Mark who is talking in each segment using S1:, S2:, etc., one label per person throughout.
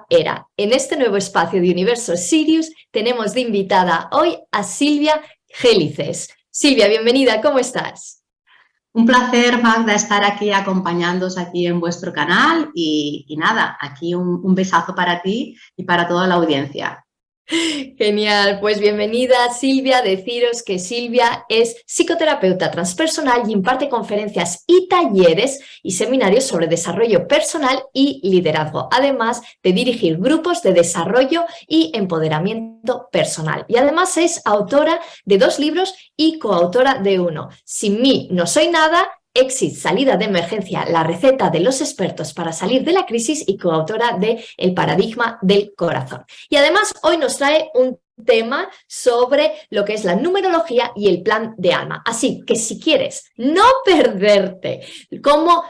S1: era. En este nuevo espacio de Universo Sirius tenemos de invitada hoy a Silvia Gélices. Silvia, bienvenida, ¿cómo estás?
S2: Un placer, Magda, estar aquí acompañándoos aquí en vuestro canal y nada, aquí un besazo para ti y para toda la audiencia.
S1: Genial, pues bienvenida Silvia. Deciros que Silvia es psicoterapeuta transpersonal y imparte conferencias y talleres y seminarios sobre desarrollo personal y liderazgo, además de dirigir grupos de desarrollo y empoderamiento personal. Y además es autora de 2 libros y coautora de uno, Sin mí no soy nada, Exit, salida de emergencia, la receta de los expertos para salir de la crisis, y coautora de El paradigma del corazón. Y además hoy nos trae un tema sobre lo que es la numerología y el plan de alma. Así que si quieres no perderte cómo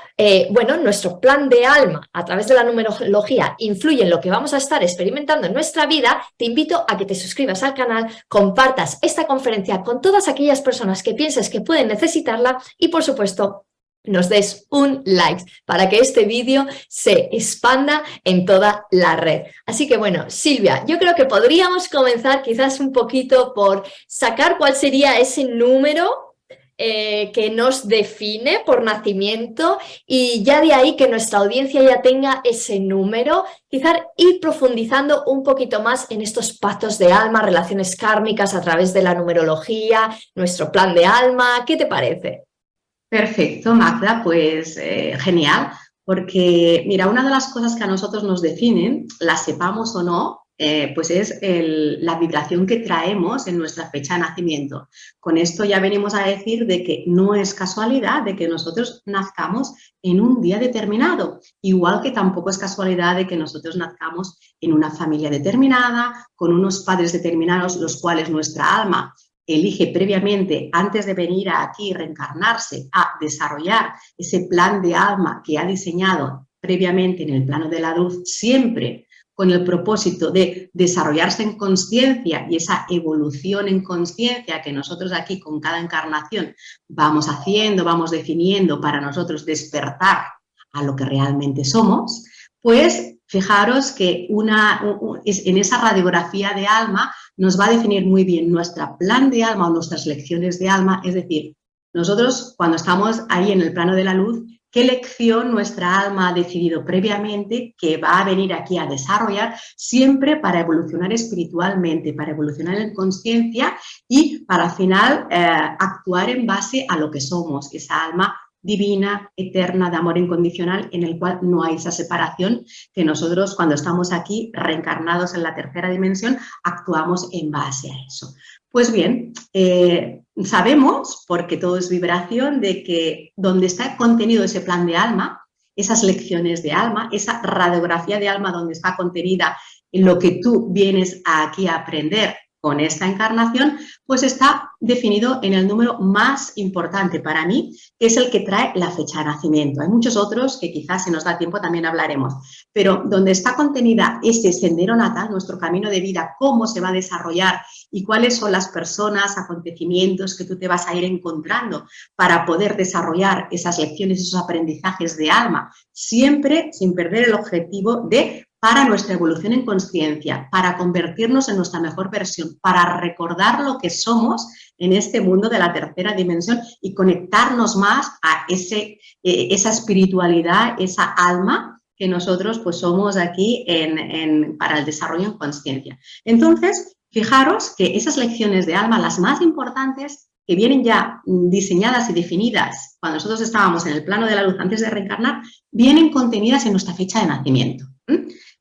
S1: nuestro plan de alma a través de la numerología influye en lo que vamos a estar experimentando en nuestra vida, te invito a que te suscribas al canal, compartas esta conferencia con todas aquellas personas que pienses que pueden necesitarla y, por supuesto, nos des un like para que este vídeo se expanda en toda la red. Así que bueno, Silvia, yo creo que podríamos comenzar quizás un poquito por sacar cuál sería ese número que nos define por nacimiento, y ya de ahí que nuestra audiencia ya tenga ese número, quizás ir profundizando un poquito más en estos pactos de alma, relaciones kármicas a través de la numerología, nuestro plan de alma. ¿Qué te parece?
S2: Perfecto, Magda, pues genial, porque mira, una de las cosas que a nosotros nos definen, la sepamos o no, pues es la vibración que traemos en nuestra fecha de nacimiento. Con esto ya venimos a decir de que no es casualidad de que nosotros nazcamos en un día determinado, igual que tampoco es casualidad de que nosotros nazcamos en una familia determinada, con unos padres determinados, los cuales nuestra alma elige previamente, antes de venir aquí, reencarnarse, a desarrollar ese plan de alma que ha diseñado previamente en el plano de la luz, siempre con el propósito de desarrollarse en consciencia, y esa evolución en consciencia que nosotros aquí con cada encarnación vamos haciendo, vamos definiendo para nosotros despertar a lo que realmente somos, pues fijaros que en esa radiografía de alma nos va a definir muy bien nuestro plan de alma o nuestras lecciones de alma, es decir, nosotros cuando estamos ahí en el plano de la luz, qué lección nuestra alma ha decidido previamente que va a venir aquí a desarrollar, siempre para evolucionar espiritualmente, para evolucionar en conciencia y para al final actuar en base a lo que somos, esa alma divina, eterna, de amor incondicional, en el cual no hay esa separación, que nosotros cuando estamos aquí reencarnados en la tercera dimensión actuamos en base a eso. Pues bien, sabemos, porque todo es vibración, de que donde está contenido ese plan de alma, esas lecciones de alma, esa radiografía de alma donde está contenida en lo que tú vienes aquí a aprender con esta encarnación, pues está definido en el número más importante para mí, que es el que trae la fecha de nacimiento. Hay muchos otros que quizás, si nos da tiempo, también hablaremos, pero donde está contenida ese sendero natal, nuestro camino de vida, cómo se va a desarrollar y cuáles son las personas, acontecimientos que tú te vas a ir encontrando para poder desarrollar esas lecciones, esos aprendizajes de alma, siempre sin perder el objetivo de para nuestra evolución en conciencia, para convertirnos en nuestra mejor versión, para recordar lo que somos en este mundo de la tercera dimensión y conectarnos más a esa espiritualidad, esa alma que nosotros pues somos aquí para el desarrollo en conciencia. Entonces, fijaros que esas lecciones de alma, las más importantes, que vienen ya diseñadas y definidas cuando nosotros estábamos en el plano de la luz antes de reencarnar, vienen contenidas en nuestra fecha de nacimiento.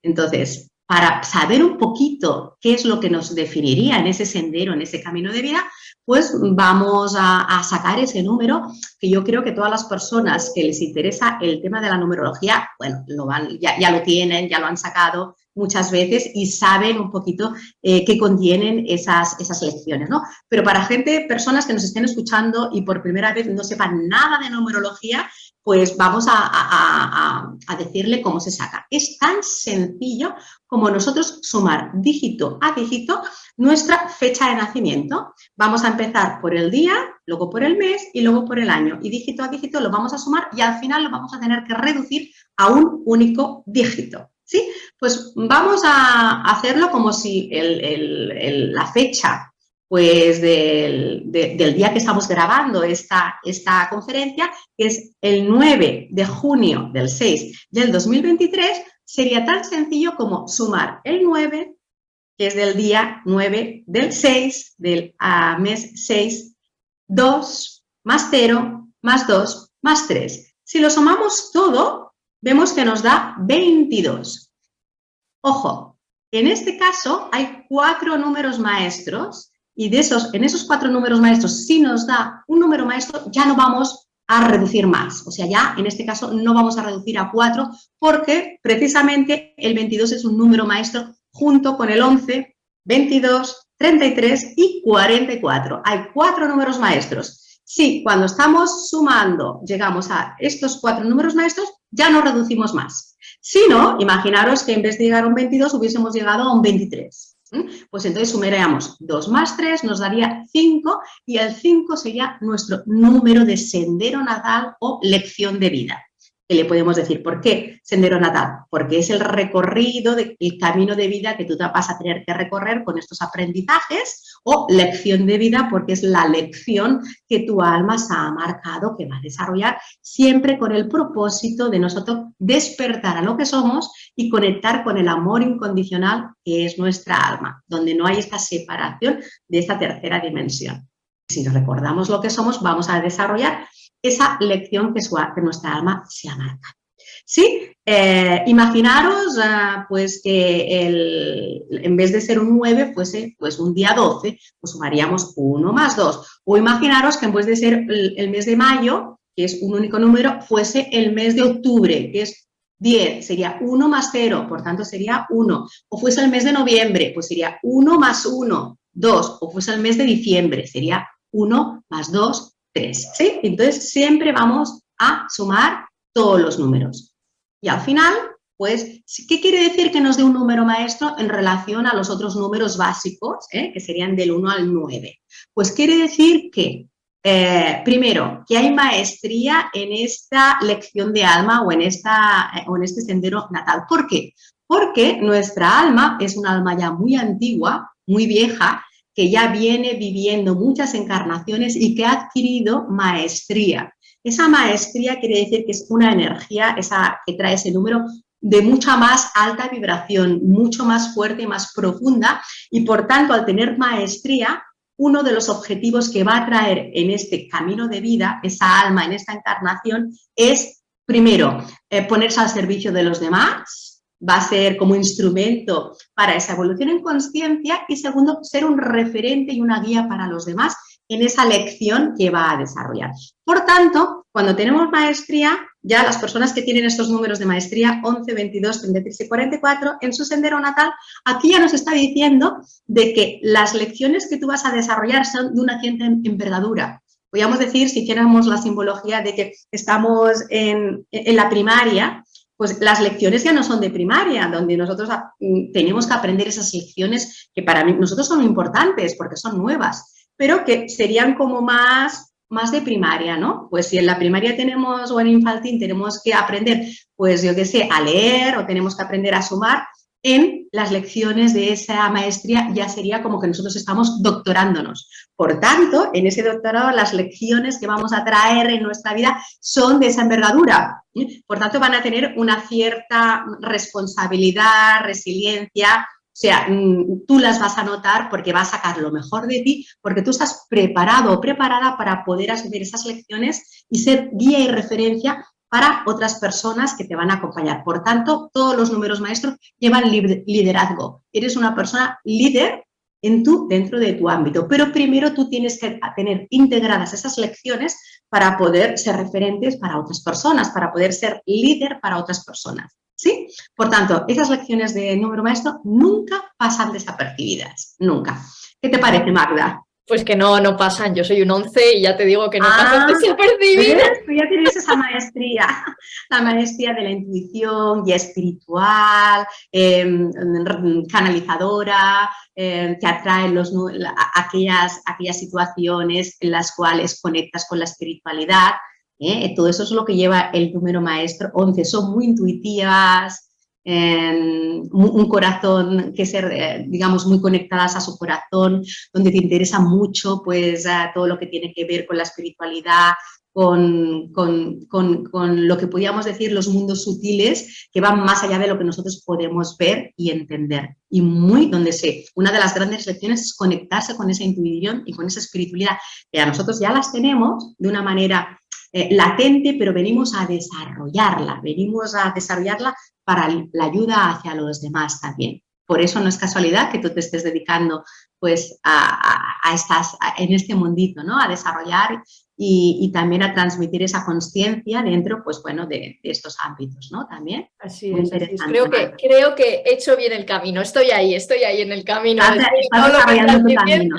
S2: Entonces, para saber un poquito qué es lo que nos definiría en ese sendero, en ese camino de vida, pues vamos a sacar ese número, que yo creo que todas las personas que les interesa el tema de la numerología, bueno, ya lo tienen, ya lo han sacado muchas veces y saben un poquito qué contienen esas lecciones, ¿no? Pero para personas que nos estén escuchando y por primera vez no sepan nada de numerología, pues vamos a decirle cómo se saca. Es tan sencillo como nosotros sumar dígito a dígito nuestra fecha de nacimiento. Vamos a empezar por el día, luego por el mes y luego por el año. Y dígito a dígito lo vamos a sumar y al final lo vamos a tener que reducir a un único dígito. ¿Sí? Pues vamos a hacerlo como si la fecha pues del día que estamos grabando esta conferencia, que es el 9 de junio del 6 del 2023, sería tan sencillo como sumar el 9, que es del día 9 del 6, del mes 6, 2 más 0 más 2 más 3. Si lo sumamos todo, vemos que nos da 22. Ojo, en este caso hay 4 números maestros y en esos 4 números maestros, si nos da un número maestro, ya no vamos a reducir más. O sea, ya en este caso no vamos a reducir a 4 porque precisamente el 22 es un número maestro junto con el 11, 22, 33 y 44. Hay 4 números maestros. Si cuando estamos sumando llegamos a estos 4 números maestros, ya no reducimos más. Si no, imaginaros que en vez de llegar a un 22 hubiésemos llegado a un 23. Pues entonces sumaríamos 2 más 3, nos daría 5 y el 5 sería nuestro número de sendero natal o lección de vida. ¿Qué le podemos decir? ¿Por qué sendero natal? Porque es el recorrido, el camino de vida que tú vas a tener que recorrer con estos aprendizajes, o lección de vida porque es la lección que tu alma se ha marcado, que va a desarrollar siempre con el propósito de nosotros despertar a lo que somos y conectar con el amor incondicional que es nuestra alma, donde no hay esta separación de esta tercera dimensión. Si nos recordamos lo que somos, vamos a desarrollar esa lección que nuestra alma se ha marcado. ¿Sí? Imaginaros pues que en vez de ser un 9 fuese pues un día 12, pues sumaríamos 1 más 2. O imaginaros que en vez de ser el mes de mayo, que es un único número, fuese el mes de octubre, que es 10, sería 1 más 0, por tanto sería 1. O fuese el mes de noviembre, pues sería 1 más 1, 2. O fuese el mes de diciembre, sería 1 más 2, 3. ¿Sí? Entonces siempre vamos a sumar todos los números. Y al final, pues, ¿qué quiere decir que nos dé un número maestro en relación a los otros números básicos, que serían del 1 al 9? Pues quiere decir que, primero, que hay maestría en esta lección de alma o en este sendero natal. ¿Por qué? Porque nuestra alma es una alma ya muy antigua, muy vieja, que ya viene viviendo muchas encarnaciones y que ha adquirido maestría. Esa maestría quiere decir que es una energía que trae ese número de mucha más alta vibración, mucho más fuerte y más profunda, y por tanto, al tener maestría, uno de los objetivos que va a traer en este camino de vida, esa alma en esta encarnación, es, primero, ponerse al servicio de los demás, va a ser como instrumento para esa evolución en consciencia, y segundo, ser un referente y una guía para los demás en esa lección que va a desarrollar. Por tanto, cuando tenemos maestría, ya las personas que tienen estos números de maestría, 11, 22, 33 y 44, en su sendero natal, aquí ya nos está diciendo de que las lecciones que tú vas a desarrollar son de una cierta envergadura. Podríamos decir, si hiciéramos la simbología de que estamos en la primaria, pues las lecciones ya no son de primaria, donde nosotros tenemos que aprender esas lecciones que para nosotros son importantes porque son nuevas, pero que serían como más de primaria, ¿no? Pues si en la primaria tenemos, o en infantil tenemos que aprender, pues yo qué sé, a leer, o tenemos que aprender a sumar, en las lecciones de esa maestría ya sería como que nosotros estamos doctorándonos. Por tanto, en ese doctorado las lecciones que vamos a traer en nuestra vida son de esa envergadura. Por tanto, van a tener una cierta responsabilidad, resiliencia. O sea, tú las vas a notar porque vas a sacar lo mejor de ti, porque tú estás preparado o preparada para poder asumir esas lecciones y ser guía y referencia para otras personas que te van a acompañar. Por tanto, todos los números maestros llevan liderazgo. Eres una persona líder dentro de tu ámbito, pero primero tú tienes que tener integradas esas lecciones para poder ser referentes para otras personas, para poder ser líder para otras personas. ¿Sí? Por tanto, esas lecciones de número maestro nunca pasan desapercibidas, nunca. ¿Qué te parece, Magda?
S1: Pues que no pasan, yo soy un 11 y ya te digo que no pasan desapercibidas.
S2: Tú ya tienes esa maestría, la maestría de la intuición, guía espiritual, canalizadora, que atrae aquellas situaciones en las cuales conectas con la espiritualidad. Todo eso es lo que lleva el número maestro 11, son muy intuitivas, un corazón que ser, digamos, muy conectadas a su corazón, donde te interesa mucho pues todo lo que tiene que ver con la espiritualidad, con lo que podríamos decir los mundos sutiles que van más allá de lo que nosotros podemos ver y entender. Y una de las grandes lecciones es conectarse con esa intuición y con esa espiritualidad que a nosotros ya las tenemos de una manera latente, pero venimos a desarrollarla para la ayuda hacia los demás también. Por eso no es casualidad que tú te estés dedicando pues en este mundito, ¿no? A desarrollar y también a transmitir esa conciencia dentro, pues bueno, de estos ámbitos, ¿no? También.
S1: Así es. Creo que he hecho bien el camino. Estoy ahí en el camino.
S2: Estás desarrollando tu camino.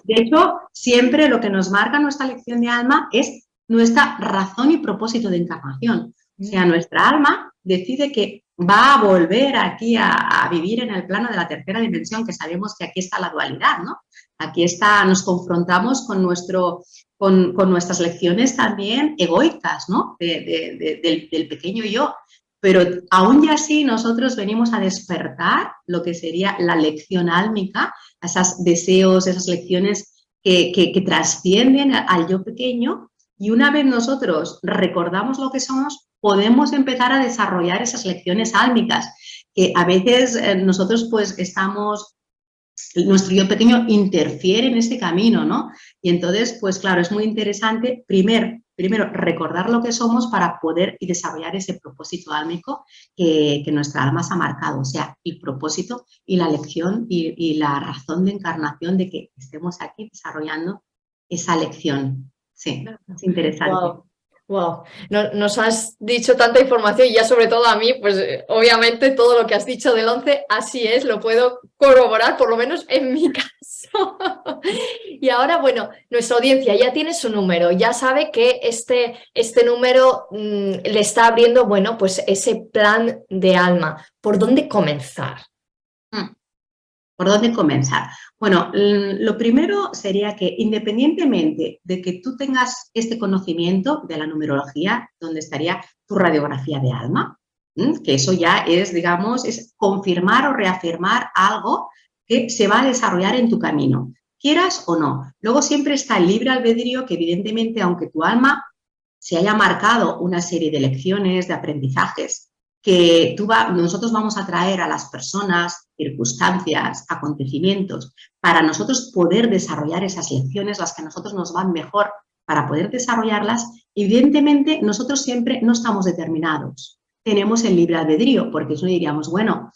S2: De hecho, siempre lo que nos marca nuestra lección de alma es nuestra razón y propósito de encarnación. O sea, nuestra alma decide que va a volver aquí a vivir en el plano de la tercera dimensión, que sabemos que aquí está la dualidad, ¿no? Aquí nos confrontamos con nuestras lecciones también egoicas, ¿no? Del pequeño yo. Pero aún y así nosotros venimos a despertar lo que sería la lección álmica, esos deseos, esas lecciones que trascienden al yo pequeño, y una vez nosotros recordamos lo que somos, podemos empezar a desarrollar esas lecciones álmicas, que a veces nosotros pues nuestro yo pequeño interfiere en este camino, ¿no? Y entonces, pues claro, es muy interesante primero recordar lo que somos para poder y desarrollar ese propósito álmico que nuestra alma se ha marcado, o sea, el propósito y la lección y la razón de encarnación de que estemos aquí desarrollando esa lección. Sí, es interesante.
S1: Wow. Nos has dicho tanta información y ya sobre todo a mí, pues obviamente todo lo que has dicho del 11, así es, lo puedo corroborar, por lo menos en mi caso. Y ahora, bueno, nuestra audiencia ya tiene su número, ya sabe que este número le está abriendo, bueno, pues ese plan de alma. ¿Por dónde comenzar?
S2: ¿Por dónde comenzar? Bueno, lo primero sería que independientemente de que tú tengas este conocimiento de la numerología, donde estaría tu radiografía de alma, que eso ya es, digamos, es confirmar o reafirmar algo que se va a desarrollar en tu camino, quieras o no. Luego siempre está el libre albedrío, que evidentemente, aunque tu alma se haya marcado una serie de lecciones, de aprendizajes, que nosotros vamos a traer a las personas, circunstancias, acontecimientos, para nosotros poder desarrollar esas lecciones, las que a nosotros nos van mejor para poder desarrollarlas, evidentemente nosotros siempre no estamos determinados. Tenemos el libre albedrío, porque eso diríamos, bueno,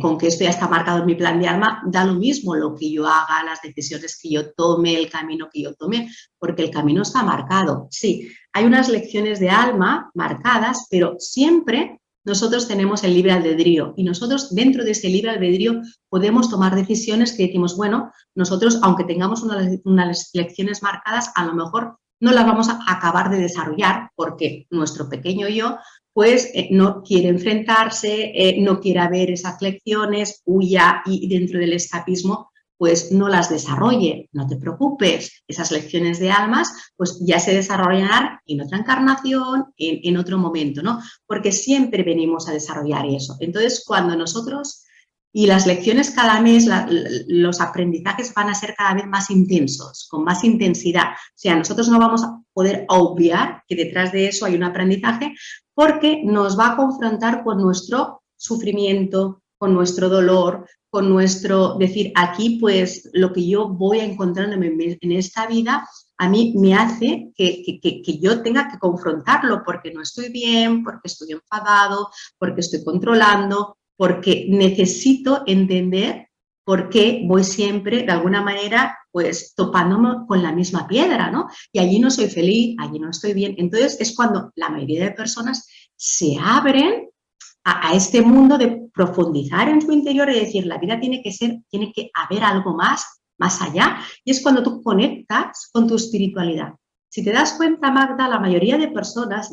S2: con que esto ya está marcado en mi plan de alma, da lo mismo lo que yo haga, las decisiones que yo tome, el camino que yo tome, porque el camino está marcado. Sí, hay unas lecciones de alma marcadas, pero siempre nosotros tenemos el libre albedrío y nosotros dentro de ese libre albedrío podemos tomar decisiones que decimos, bueno, nosotros aunque tengamos unas lecciones marcadas, a lo mejor no las vamos a acabar de desarrollar porque nuestro pequeño yo pues no quiere enfrentarse, no quiere ver esas lecciones, huya y dentro del escapismo pues no las desarrolle. No te preocupes, esas lecciones de almas pues ya se desarrollarán en otra encarnación, en otro momento, ¿no? Porque siempre venimos a desarrollar eso. Entonces, cuando nosotros, y las lecciones cada mes, los aprendizajes van a ser cada vez más intensos, con más intensidad. O sea, nosotros no vamos a poder obviar que detrás de eso hay un aprendizaje porque nos va a confrontar con nuestro sufrimiento, con nuestro dolor, con nuestro decir, aquí pues lo que yo voy encontrándome en esta vida a mí me hace que yo tenga que confrontarlo porque no estoy bien, porque estoy enfadado, porque estoy controlando, porque necesito entender por qué voy siempre de alguna manera pues topándome con la misma piedra, ¿no? Y allí no soy feliz, allí no estoy bien. Entonces es cuando la mayoría de personas se abren a este mundo de profundizar en su interior y decir, la vida tiene que haber algo más allá. Y es cuando tú conectas con tu espiritualidad. Si te das cuenta, Magda, la mayoría de personas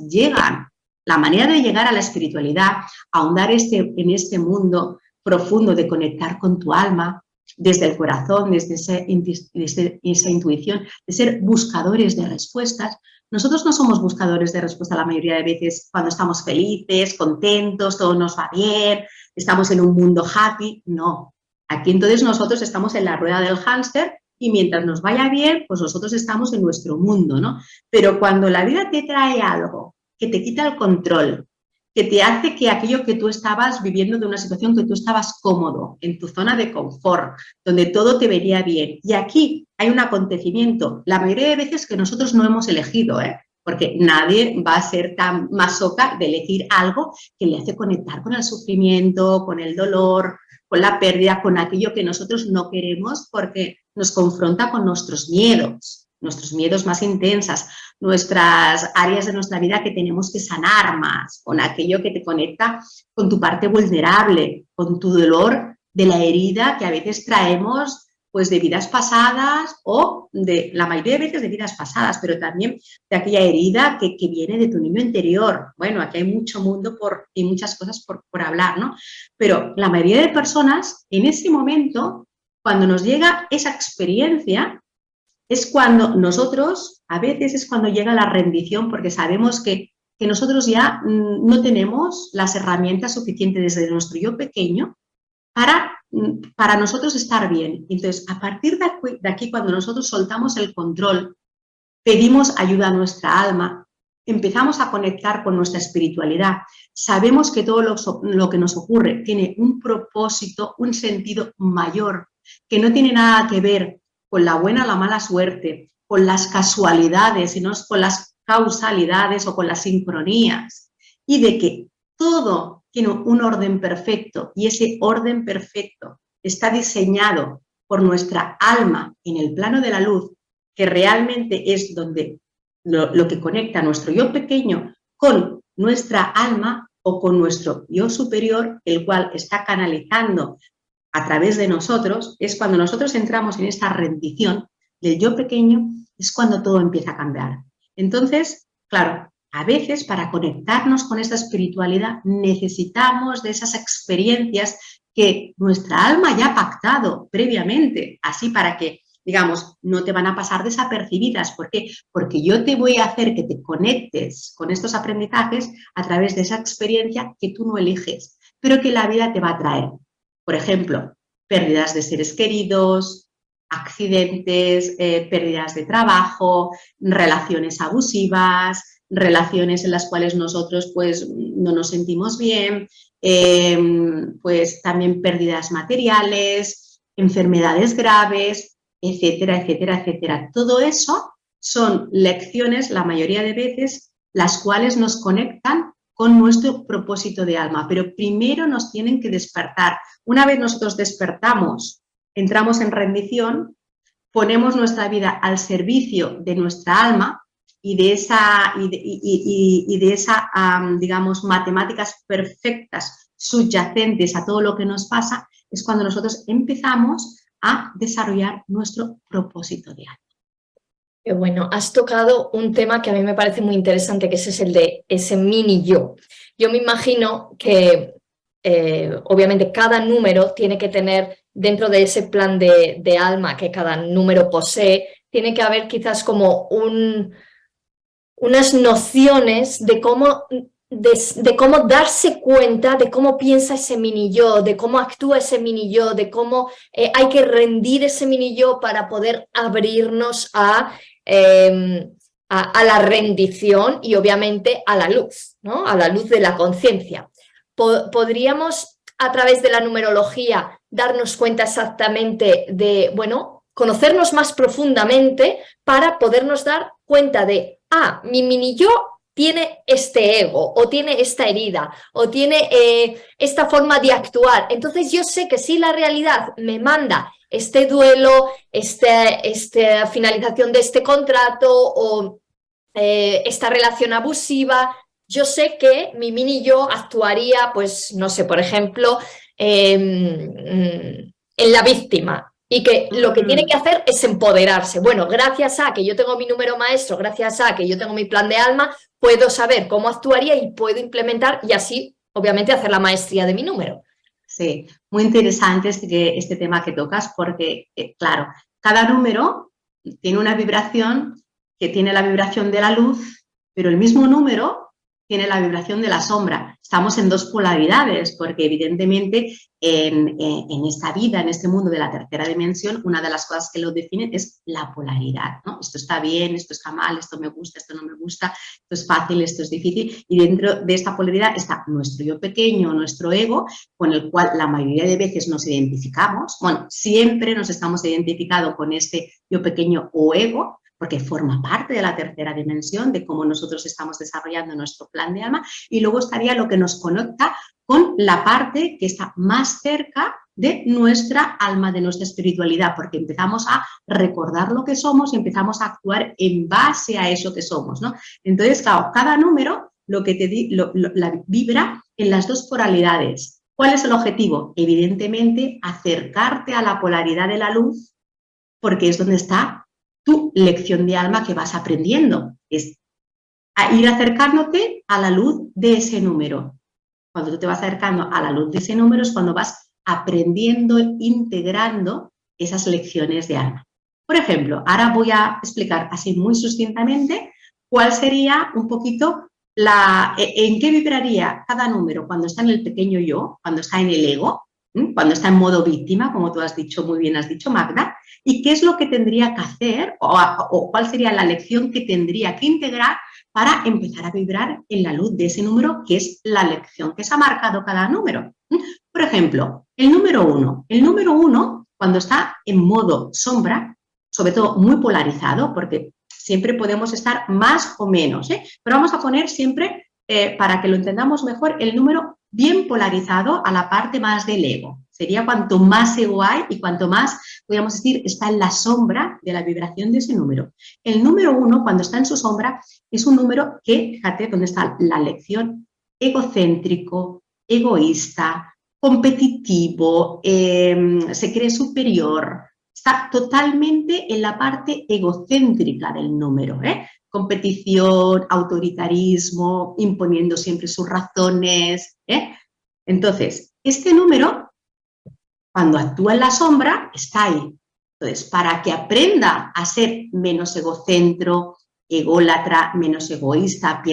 S2: la manera de llegar a la espiritualidad, ahondar en este mundo profundo de conectar con tu alma, desde el corazón, desde esa intuición, de ser buscadores de respuestas, nosotros no somos buscadores de respuesta la mayoría de veces cuando estamos felices, contentos, todo nos va bien, estamos en un mundo happy. No. Aquí entonces nosotros estamos en la rueda del hámster y mientras nos vaya bien, pues nosotros estamos en nuestro mundo, ¿no? Pero cuando la vida te trae algo que te quita el control, que te hace que aquello que tú estabas viviendo de una situación que tú estabas cómodo, en tu zona de confort, donde todo te venía bien, y aquí hay un acontecimiento, la mayoría de veces que nosotros no hemos elegido, porque nadie va a ser tan masoca de elegir algo que le hace conectar con el sufrimiento, con el dolor, con la pérdida, con aquello que nosotros no queremos porque nos confronta con nuestros miedos más intensas, nuestras áreas de nuestra vida que tenemos que sanar más, con aquello que te conecta con tu parte vulnerable, con tu dolor de la herida que a veces traemos pues de vidas pasadas o de la mayoría de veces de vidas pasadas, pero también de aquella herida que viene de tu niño interior. Bueno, aquí hay mucho mundo y muchas cosas por hablar, ¿no? Pero la mayoría de personas en ese momento, cuando nos llega esa experiencia, es cuando nosotros, a veces es cuando llega la rendición, porque sabemos que nosotros ya no tenemos las herramientas suficientes desde nuestro yo pequeño para nosotros estar bien. Entonces, a partir de aquí, cuando nosotros soltamos el control, pedimos ayuda a nuestra alma, empezamos a conectar con nuestra espiritualidad, sabemos que todo lo que nos ocurre tiene un propósito, un sentido mayor, que no tiene nada que ver con la buena o la mala suerte, con las casualidades, sino con las causalidades o con las sincronías, y de que todo tiene un orden perfecto y ese orden perfecto está diseñado por nuestra alma en el plano de la luz, que realmente es donde lo que conecta nuestro yo pequeño con nuestra alma o con nuestro yo superior, el cual está canalizando a través de nosotros. Es cuando nosotros entramos en esta rendición del yo pequeño, es cuando todo empieza a cambiar. Entonces, claro, a veces para conectarnos con esta espiritualidad necesitamos de esas experiencias que nuestra alma ya ha pactado previamente, así para que, digamos, no te van a pasar desapercibidas. ¿Por qué? Porque yo te voy a hacer que te conectes con estos aprendizajes a través de esa experiencia que tú no eliges, pero que la vida te va a traer. Por ejemplo, pérdidas de seres queridos, accidentes, pérdidas de trabajo, relaciones abusivas, relaciones en las cuales nosotros pues no nos sentimos bien, pues también pérdidas materiales, enfermedades graves, etcétera, etcétera, etcétera. Todo eso son lecciones, la mayoría de veces, las cuales nos conectan con nuestro propósito de alma, pero primero nos tienen que despertar. Una vez nosotros despertamos, entramos en rendición, ponemos nuestra vida al servicio de nuestra alma y de esa digamos, matemáticas perfectas subyacentes a todo lo que nos pasa, es cuando nosotros empezamos a desarrollar nuestro propósito de alma.
S1: Bueno, has tocado un tema que a mí me parece muy interesante, que es el de ese mini yo. Yo me imagino que obviamente cada número tiene que tener, dentro de ese plan de alma que cada número posee, tiene que haber quizás como unas nociones de cómo darse cuenta de cómo piensa ese mini yo, de cómo actúa ese mini yo, de cómo hay que rendir ese mini yo para poder abrirnos a la rendición y obviamente a la luz, ¿no? A la luz de la conciencia. ¿Podríamos, a través de la numerología, darnos cuenta exactamente de, bueno, conocernos más profundamente para podernos dar cuenta de, mi mini yo tiene este ego, o tiene esta herida, o tiene esta forma de actuar? Entonces yo sé que si la realidad me manda este duelo, esta finalización de este contrato o esta relación abusiva, yo sé que mi mini yo actuaría, pues, no sé, por ejemplo, en la víctima. Y que lo que tiene que hacer es empoderarse. Bueno, gracias a que yo tengo mi número maestro, gracias a que yo tengo mi plan de alma, puedo saber cómo actuaría y puedo implementar y así, obviamente, hacer la maestría de mi número.
S2: Sí, muy interesante este tema que tocas porque, claro, cada número tiene una vibración que tiene la vibración de la luz, pero el mismo número tiene la vibración de la sombra. Estamos en dos polaridades, porque evidentemente en esta vida, en este mundo de la tercera dimensión, una de las cosas que lo definen es la polaridad, ¿no? Esto está bien, esto está mal, esto me gusta, esto no me gusta, esto es fácil, esto es difícil, y dentro de esta polaridad está nuestro yo pequeño, nuestro ego, con el cual la mayoría de veces nos identificamos. Bueno, siempre nos estamos identificando con este yo pequeño o ego, porque forma parte de la tercera dimensión, de cómo nosotros estamos desarrollando nuestro plan de alma, y luego estaría lo que nos conecta con la parte que está más cerca de nuestra alma, de nuestra espiritualidad, porque empezamos a recordar lo que somos y empezamos a actuar en base a eso que somos, ¿no? Entonces, claro, cada número lo que la vibra en las dos polaridades. ¿Cuál es el objetivo? Evidentemente, acercarte a la polaridad de la luz, porque es donde está tu lección de alma que vas aprendiendo, es a ir acercándote a la luz de ese número. Cuando tú te vas acercando a la luz de ese número es cuando vas aprendiendo, integrando esas lecciones de alma. Por ejemplo, ahora voy a explicar así muy sucintamente cuál sería un poquito en qué vibraría cada número cuando está en el pequeño yo, cuando está en el ego, cuando está en modo víctima, como tú has dicho, muy bien has dicho, Magda, y qué es lo que tendría que hacer o cuál sería la lección que tendría que integrar para empezar a vibrar en la luz de ese número, que es la lección que se ha marcado cada número. Por ejemplo, el número 1. El número 1, cuando está en modo sombra, sobre todo muy polarizado, porque siempre podemos estar más o menos, pero vamos a poner siempre, para que lo entendamos mejor, el número bien polarizado a la parte más del ego. Sería cuanto más ego hay y cuanto más, podríamos decir, está en la sombra de la vibración de ese número. El número 1, cuando está en su sombra, es un número que, fíjate dónde está la lección, egocéntrico, egoísta, competitivo, se cree superior, está totalmente en la parte egocéntrica del número, competición, autoritarismo, imponiendo siempre sus razones. Entonces, este número, cuando actúa en la sombra, está ahí. Entonces, para que aprenda a ser menos egocentro, ególatra, menos egoísta,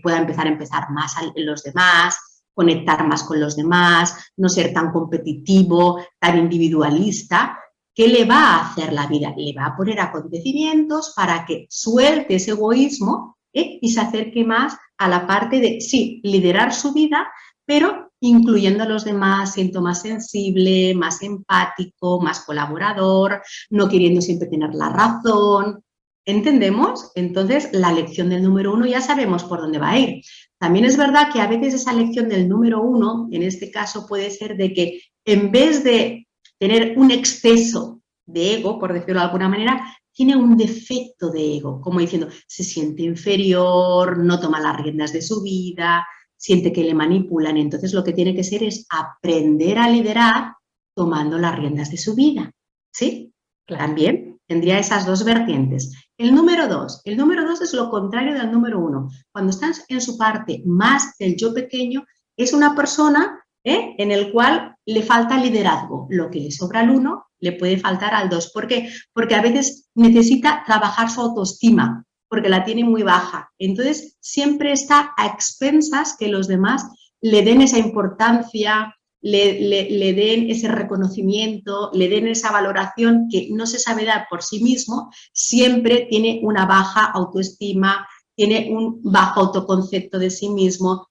S2: pueda empezar más en los demás, conectar más con los demás, no ser tan competitivo, tan individualista, ¿qué le va a hacer la vida? Le va a poner acontecimientos para que suelte ese egoísmo y se acerque más a la parte de, sí, liderar su vida, pero incluyendo a los demás, siendo más sensible, más empático, más colaborador, no queriendo siempre tener la razón. ¿Entendemos? Entonces, la lección del número 1 ya sabemos por dónde va a ir. También es verdad que a veces esa lección del número 1, en este caso, puede ser de que en vez de tener un exceso de ego, por decirlo de alguna manera, tiene un defecto de ego, como diciendo, se siente inferior, no toma las riendas de su vida, siente que le manipulan. Entonces, lo que tiene que ser es aprender a liderar tomando las riendas de su vida. ¿Sí? Claro. También tendría esas dos vertientes. El número 2 es lo contrario del número 1. Cuando estás en su parte más del yo pequeño, es una persona en el cual le falta liderazgo. Lo que le sobra al 1 le puede faltar al 2. ¿Por qué? Porque a veces necesita trabajar su autoestima, porque la tiene muy baja. Entonces, siempre está a expensas que los demás le den esa importancia, le den ese reconocimiento, le den esa valoración que no se sabe dar por sí mismo. Siempre tiene una baja autoestima, tiene un bajo autoconcepto de sí mismo.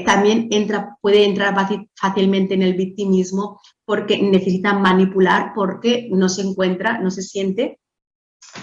S2: También puede entrar fácilmente en el victimismo porque necesita manipular, porque no se encuentra, no se siente,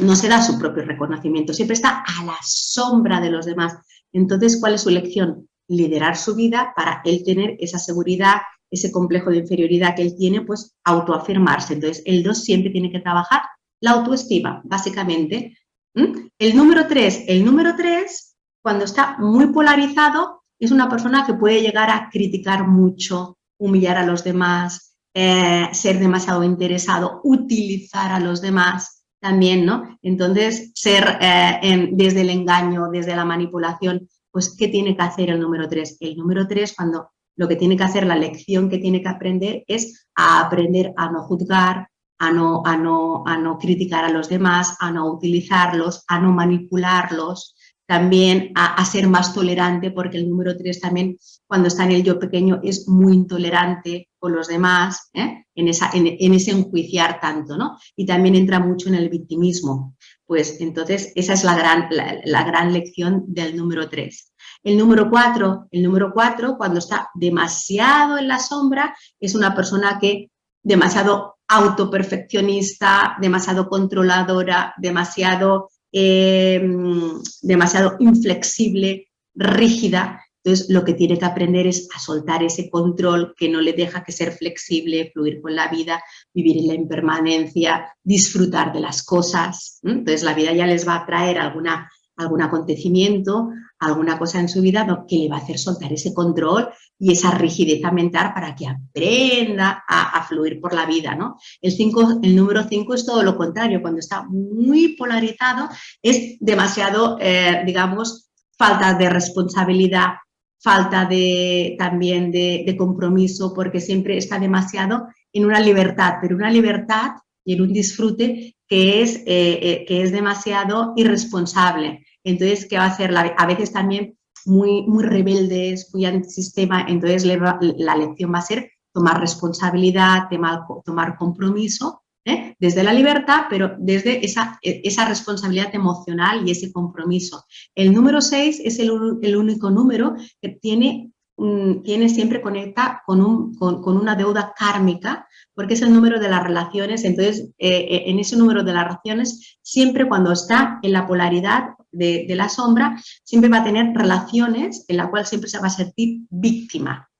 S2: no se da su propio reconocimiento, siempre está a la sombra de los demás. Entonces, ¿cuál es su lección? Liderar su vida para él tener esa seguridad, ese complejo de inferioridad que él tiene, pues autoafirmarse. Entonces, el 2 siempre tiene que trabajar la autoestima, básicamente. El número 3, cuando está muy polarizado, es una persona que puede llegar a criticar mucho, humillar a los demás, ser demasiado interesado, utilizar a los demás también, ¿no? Entonces, ser desde el engaño, desde la manipulación, pues, ¿qué tiene que hacer el número 3? El número 3, cuando lo que tiene que hacer, la lección que tiene que aprender es a aprender a no juzgar, a no criticar a los demás, a no utilizarlos, a no manipularlos, también a ser más tolerante, porque el número 3 también, cuando está en el yo pequeño, es muy intolerante con los demás, en ese enjuiciar tanto, ¿no? Y también entra mucho en el victimismo. Pues entonces esa es la gran lección del número 3. El número 4, cuando está demasiado en la sombra, es una persona que demasiado autoperfeccionista, demasiado controladora, demasiado inflexible, rígida. Entonces, lo que tiene que aprender es a soltar ese control que no le deja que ser flexible, fluir con la vida, vivir en la impermanencia, disfrutar de las cosas. Entonces, la vida ya les va a traer algún acontecimiento, alguna cosa en su vida que le va a hacer soltar ese control y esa rigidez mental para que aprenda a fluir por la vida, ¿no? El número 5 es todo lo contrario, cuando está muy polarizado es demasiado, digamos, falta de responsabilidad, falta también de compromiso, porque siempre está demasiado en una libertad, pero una libertad y en un disfrute que es demasiado irresponsable. Entonces, ¿qué va a hacer? A veces también muy rebeldes, muy antisistema, entonces la lección va a ser tomar responsabilidad, tomar compromiso, desde la libertad, pero desde esa responsabilidad emocional y ese compromiso. El número 6 es el único número que siempre conecta con una deuda kármica, porque es el número de las relaciones. Entonces, en ese número de las relaciones, siempre cuando está en la polaridad de la sombra, siempre va a tener relaciones en la cual siempre se va a sentir víctima.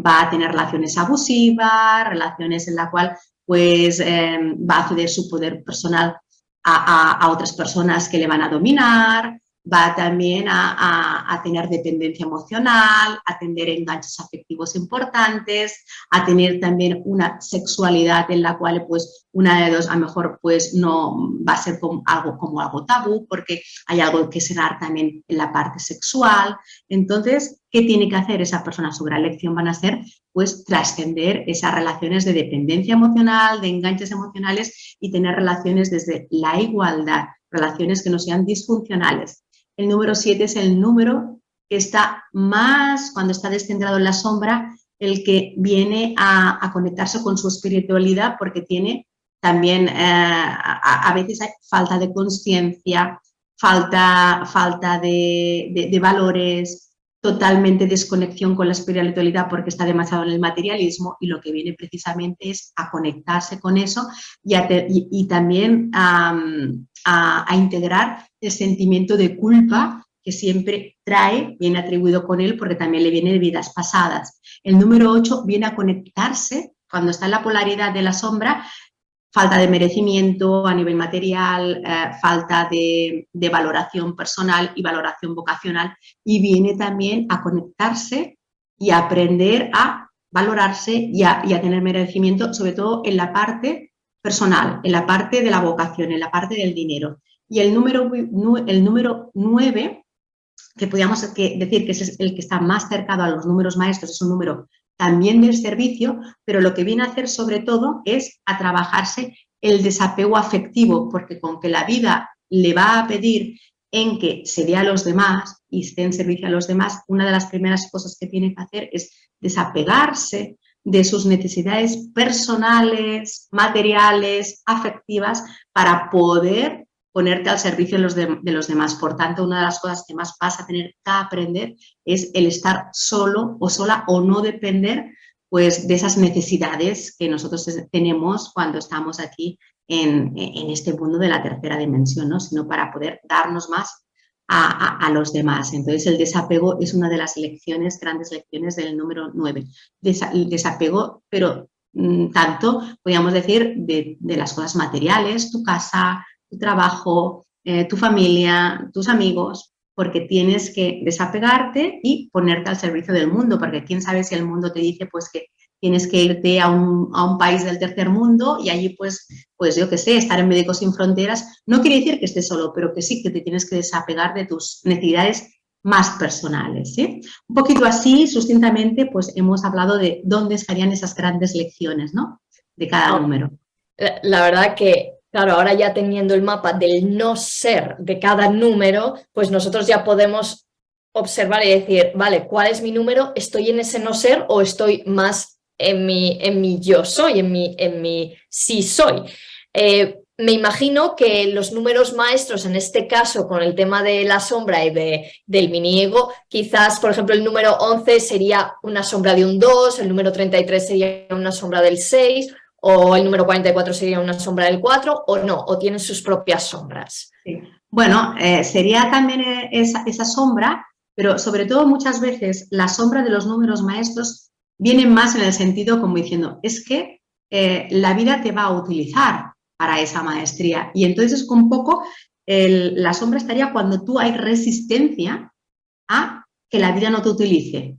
S2: Va a tener relaciones abusivas, relaciones en la cual pues, va a ceder su poder personal a otras personas que le van a dominar, va también a tener dependencia emocional, a tener enganches afectivos importantes, a tener también una sexualidad en la cual pues una de dos a lo mejor pues no va a ser como algo tabú, porque hay algo que sanar también en la parte sexual. Entonces, ¿qué tiene que hacer esa persona? Su gran lección van a ser pues trascender esas relaciones de dependencia emocional, de enganches emocionales y tener relaciones desde la igualdad, relaciones que no sean disfuncionales. El número 7 es el número que está más, cuando está descentrado en la sombra, el que viene a conectarse con su espiritualidad, porque tiene también, a veces hay falta de conciencia, falta de valores, totalmente desconexión con la espiritualidad porque está demasiado en el materialismo, y lo que viene precisamente es a conectarse con eso y también a integrar el sentimiento de culpa que siempre viene atribuido con él, porque también le viene de vidas pasadas. El número 8 viene a conectarse, cuando está en la polaridad de la sombra, falta de merecimiento a nivel material, falta de valoración personal y valoración vocacional, y viene también a conectarse y a aprender a valorarse y a tener merecimiento, sobre todo en la parte personal, en la parte de la vocación, en la parte del dinero. Y el número 9, que podríamos decir que es el que está más cercano a los números maestros, es un número también del servicio, pero lo que viene a hacer sobre todo es a trabajarse el desapego afectivo, porque con que la vida le va a pedir en que se dé a los demás y esté en servicio a los demás, una de las primeras cosas que tiene que hacer es desapegarse de sus necesidades personales, materiales, afectivas, para poder ponerte al servicio de los demás. Por tanto, una de las cosas que más vas a tener que aprender es el estar solo o sola, o no depender pues, de esas necesidades que nosotros tenemos cuando estamos aquí en este mundo de la tercera dimensión, ¿no? Sino para poder darnos más a los demás. Entonces, el desapego es una de las grandes lecciones del número 9. El desapego, pero tanto, podríamos decir, de las cosas materiales, tu casa, tu trabajo, tu familia, tus amigos, porque tienes que desapegarte y ponerte al servicio del mundo, porque quién sabe si el mundo te dice pues que tienes que irte a un país del tercer mundo y allí pues yo qué sé, estar en Médicos Sin Fronteras. No quiere decir que estés solo, pero que sí que te tienes que desapegar de tus necesidades más personales, ¿sí? Un poquito así, sustentamente, pues hemos hablado de dónde estarían esas grandes lecciones, ¿no? De cada número.
S1: La verdad que, claro, ahora ya teniendo el mapa del no ser de cada número, pues nosotros ya podemos observar y decir, vale, ¿cuál es mi número? ¿Estoy en ese no ser o estoy más en mi yo soy, en mi sí soy? Me imagino que los números maestros, en este caso, con el tema de la sombra y del mini ego, quizás, por ejemplo, el número 11 sería una sombra de un 2, el número 33 sería una sombra del 6, o el número 44 sería una sombra del 4, o no, o tienen sus propias sombras.
S2: Sí. Bueno, sería también esa sombra, pero sobre todo muchas veces la sombra de los números maestros viene más en el sentido como diciendo, es que la vida te va a utilizar para esa maestría. Y entonces un poco la sombra estaría cuando tú hay resistencia a que la vida no te utilice.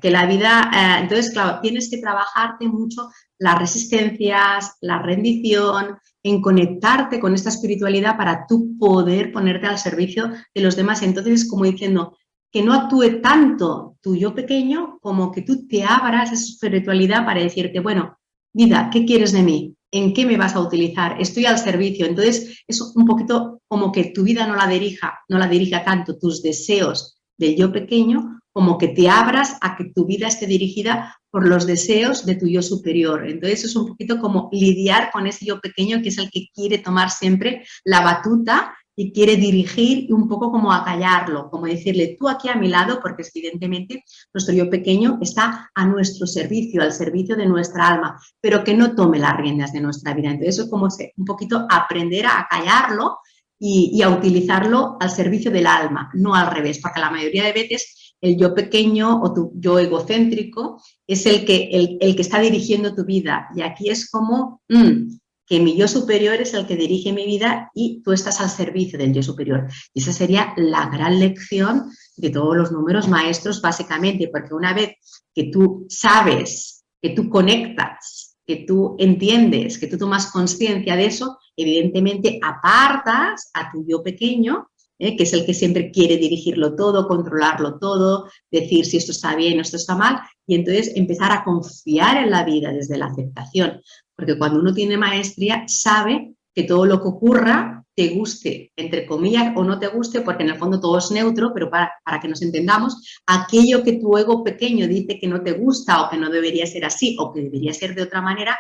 S2: Que la vida, entonces, claro, tienes que trabajarte mucho las resistencias, la rendición, en conectarte con esta espiritualidad para tú poder ponerte al servicio de los demás. Entonces, es como diciendo, que no actúe tanto tu yo pequeño como que tú te abras a esa espiritualidad para decirte, bueno, vida, ¿qué quieres de mí? ¿En qué me vas a utilizar? Estoy al servicio. Entonces, es un poquito como que tu vida no la dirija tanto tus deseos del yo pequeño, como que te abras a que tu vida esté dirigida por los deseos de tu yo superior. Entonces es un poquito como lidiar con ese yo pequeño que es el que quiere tomar siempre la batuta y quiere dirigir y un poco como acallarlo, como decirle tú aquí a mi lado, porque evidentemente nuestro yo pequeño está a nuestro servicio, al servicio de nuestra alma, pero que no tome las riendas de nuestra vida. Entonces eso es como un poquito aprender a acallarlo y a utilizarlo al servicio del alma, no al revés, porque la mayoría de veces el yo pequeño o tu yo egocéntrico es el que está dirigiendo tu vida. Y aquí es como que mi yo superior es el que dirige mi vida y tú estás al servicio del yo superior. Y esa sería la gran lección de todos los números maestros, básicamente, porque una vez que tú sabes, que tú conectas, que tú entiendes, que tú tomas conciencia de eso, evidentemente apartas a tu yo pequeño, que es el que siempre quiere dirigirlo todo, controlarlo todo, decir si esto está bien o esto está mal, y entonces empezar a confiar en la vida desde la aceptación, porque cuando uno tiene maestría sabe que todo lo que ocurra, te guste, entre comillas, o no te guste, porque en el fondo todo es neutro, pero para que nos entendamos, aquello que tu ego pequeño dice que no te gusta o que no debería ser así o que debería ser de otra manera,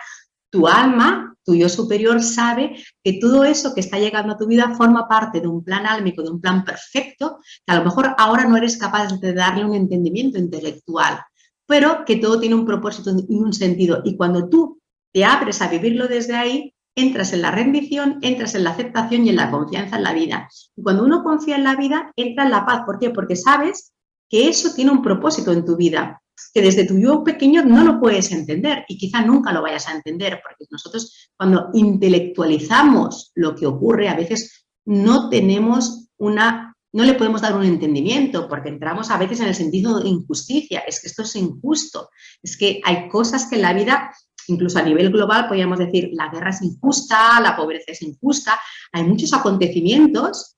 S2: tu alma, tu yo superior sabe que todo eso que está llegando a tu vida forma parte de un plan álmico, de un plan perfecto, que a lo mejor ahora no eres capaz de darle un entendimiento intelectual, pero que todo tiene un propósito y un sentido. Y cuando tú te abres a vivirlo desde ahí, entras en la rendición, entras en la aceptación y en la confianza en la vida. Y cuando uno confía en la vida, entra en la paz. ¿Por qué? Porque sabes que eso tiene un propósito en tu vida, que desde tu yo pequeño no lo puedes entender y quizá nunca lo vayas a entender, porque nosotros cuando intelectualizamos lo que ocurre, a veces no le podemos dar un entendimiento, porque entramos a veces en el sentido de injusticia, es que esto es injusto, es que hay cosas que en la vida, incluso a nivel global, podríamos decir, la guerra es injusta, la pobreza es injusta, hay muchos acontecimientos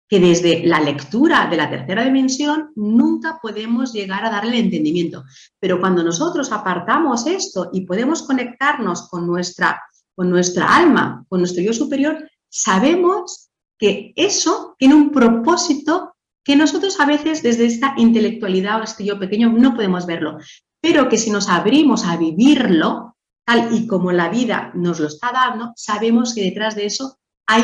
S2: que desde la lectura de la tercera dimensión nunca podemos llegar a darle entendimiento. Pero cuando nosotros apartamos esto y podemos conectarnos con nuestra alma, con nuestro yo superior, sabemos que eso tiene un propósito que nosotros a veces desde esta intelectualidad o este yo pequeño no podemos verlo, pero que si nos abrimos a vivirlo, tal y como la vida nos lo está dando, sabemos que detrás de eso hay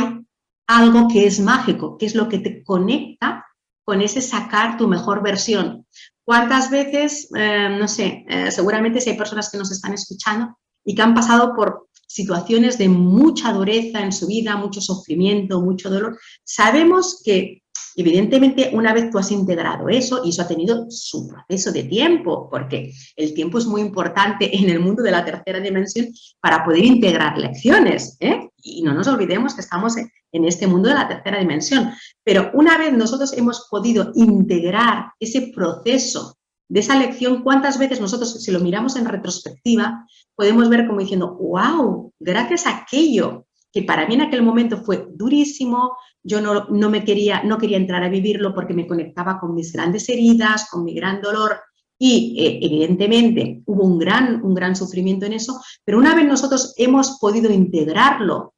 S2: algo que es mágico, que es lo que te conecta con ese sacar tu mejor versión. ¿Cuántas veces, no sé, seguramente si hay personas que nos están escuchando y que han pasado por situaciones de mucha dureza en su vida, mucho sufrimiento, mucho dolor, sabemos que evidentemente una vez tú has integrado eso, y eso ha tenido su proceso de tiempo, porque el tiempo es muy importante en el mundo de la tercera dimensión para poder integrar lecciones, y no nos olvidemos que estamos en este mundo de la tercera dimensión, pero una vez nosotros hemos podido integrar ese proceso de esa lección, ¿cuántas veces nosotros, si lo miramos en retrospectiva, podemos ver como diciendo, wow, gracias a aquello que para mí en aquel momento fue durísimo, yo no quería entrar a vivirlo porque me conectaba con mis grandes heridas, con mi gran dolor, y evidentemente hubo un gran sufrimiento en eso, pero una vez nosotros hemos podido integrarlo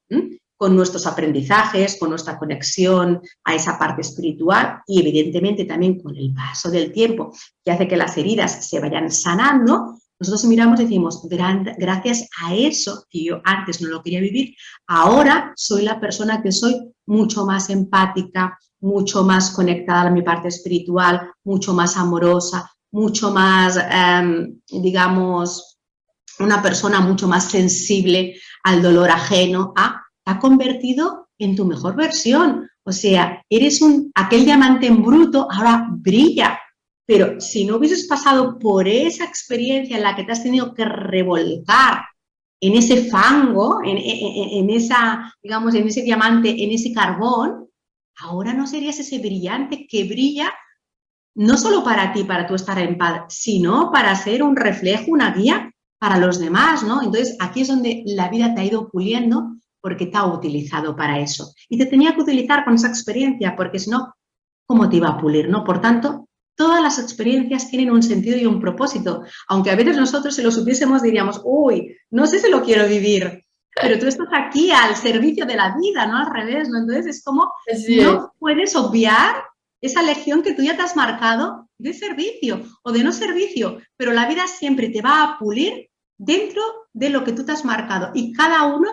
S2: con nuestros aprendizajes, con nuestra conexión a esa parte espiritual y evidentemente también con el paso del tiempo que hace que las heridas se vayan sanando, nosotros miramos y decimos, gracias a eso que yo antes no lo quería vivir, ahora soy la persona que soy mucho más empática, mucho más conectada a mi parte espiritual, mucho más amorosa, mucho más, digamos, una persona mucho más sensible al dolor ajeno, te ha convertido en tu mejor versión. O sea, eres aquel diamante en bruto, ahora brilla. Pero si no hubieses pasado por esa experiencia en la que te has tenido que revolcar en ese fango, en esa, digamos, en ese diamante, en ese carbón, ahora no serías ese brillante que brilla no solo para ti, para tú estar en paz, sino para ser un reflejo, una guía para los demás, ¿no? Entonces, aquí es donde la vida te ha ido puliendo porque te ha utilizado para eso. Y te tenía que utilizar con esa experiencia, porque si no, ¿cómo te iba a pulir, no? Por tanto, todas las experiencias tienen un sentido y un propósito, aunque a veces nosotros si lo supiésemos diríamos, uy, no sé si lo quiero vivir, pero tú estás aquí al servicio de la vida, ¿no? Al revés, ¿no? Entonces es como, no puedes obviar esa lección que tú ya te has marcado de servicio o de no servicio, pero la vida siempre te va a pulir dentro de lo que tú te has marcado y cada uno